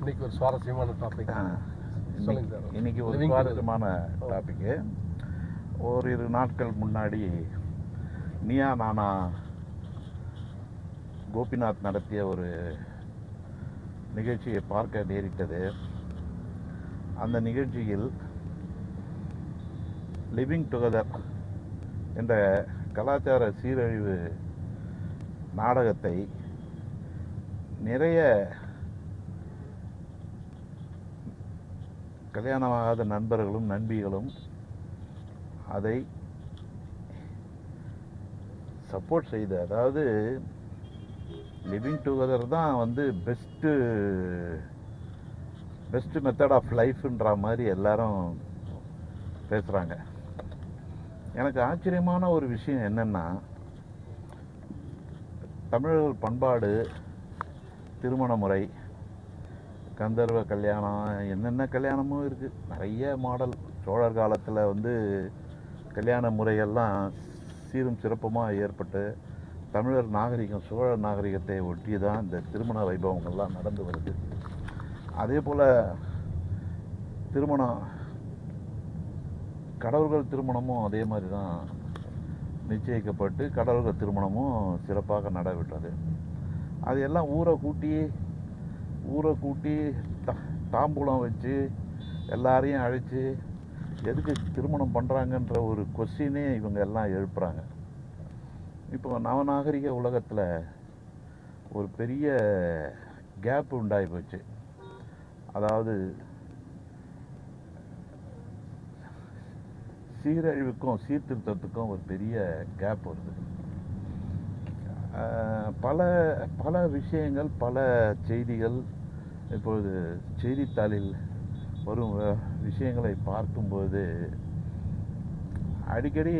இன்னைக்கு ஒரு சுவாரஸ்யமான டாபிக். இன்னைக்கு ஒரு சுவாரஸ்யமான டாபிக்கு. ஓரிரு நாட்கள் முன்னாடி நீயா நானா கோபிநாத் நடத்திய ஒரு நிகழ்ச்சியை பார்க்க நேரிட்டது. அந்த நிகழ்ச்சியில் லிவிங் டுகெதர் என்ற கலாச்சார சீரழிவு நாடகத்தை நிறைய கல்யாணமாகாத நண்பர்களும் நண்பிகளும் அதை சப்போர்ட் செய்து, அதாவது லிவிங் டுகெதர் தான் பெஸ்ட் மெத்தட் ஆஃப் லைஃப்ன்ற மாதிரி எல்லாரும் பேசுகிறாங்க. எனக்கு ஆச்சரியமான ஒரு விஷயம் என்னென்னா, தமிழர்கள் பண்பாடு, திருமண முறை, கந்தர்வ கல்யாணம், என்னென்ன கல்யாணமும் இருக்குது, நிறைய மாடல். சோழர் காலத்தில் கல்யாண முறைகள்லாம் சீரும் சிறப்புமாக ஏற்பட்டு தமிழர் நாகரிகம், சோழர் நாகரிகத்தை ஒட்டி தான் இந்த திருமண வைபவங்கள்லாம் நடந்து வருது. அதே போல் திருமணம், கடவுள்கள் திருமணமும் அதே மாதிரி தான் நிச்சயிக்கப்பட்டு கடவுள்கள் திருமணமும் சிறப்பாக நடைபெற்றது. அது எல்லாம் ஊரை கூட்டி தாம்பூலம் வச்சு எல்லாரையும் அழைச்சி எதுக்கு திருமணம் பண்ணுறாங்கன்ற ஒரு கொஸ்டினே இவங்க எல்லாம் எழுப்புறாங்க. இப்போ நவநாகரிக உலகத்தில் ஒரு பெரிய கேப் உண்டாகி போச்சு. அதாவது சீரழிவுக்கும் சீர்திருத்தத்துக்கும் ஒரு பெரிய கேப் வருது. பல விஷயங்கள், பல செய்திகள் இப்பொழுது செய்தித்தாளில் வரும் விஷயங்களை பார்க்கும்போது அடிக்கடி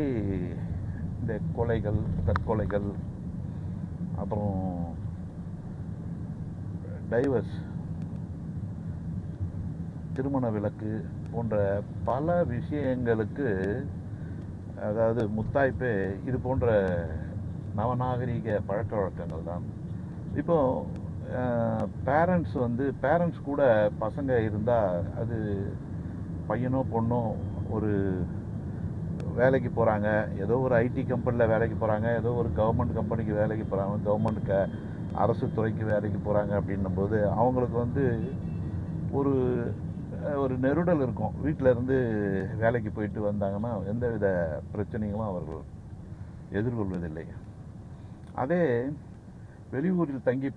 இந்த கொலைகள், தற்கொலைகள், அப்புறம் டைவர்ஸ், திருமண விலக்கு போன்ற பல விஷயங்களுக்கு, அதாவது முத்தாய்ப்பே இது போன்ற நவநாகரிக பழக்க வழக்கங்கள் தான். இப்போது பேரண்ட்ஸ் கூட பசங்க இருந்தால், அது பையனோ பொண்ணோ ஒரு வேலைக்கு போகிறாங்க, ஏதோ ஒரு ஐடி கம்பெனியில் வேலைக்கு போகிறாங்க, ஏதோ ஒரு கவர்மெண்ட் கம்பெனிக்கு வேலைக்கு போகிறாங்க, கவர்மெண்ட்டுக்கு அரசு துறைக்கு வேலைக்கு போகிறாங்க அப்படின்னும்போது அவங்களுக்கு ஒரு நெருடல் இருக்கும். வீட்டில் இருந்து வேலைக்கு போயிட்டு வந்தாங்கன்னா எந்தவித பிரச்சனைகளும் அவர்கள் எதிர்கொள்வதில்லை. அதே வெளியூரில் தங்கி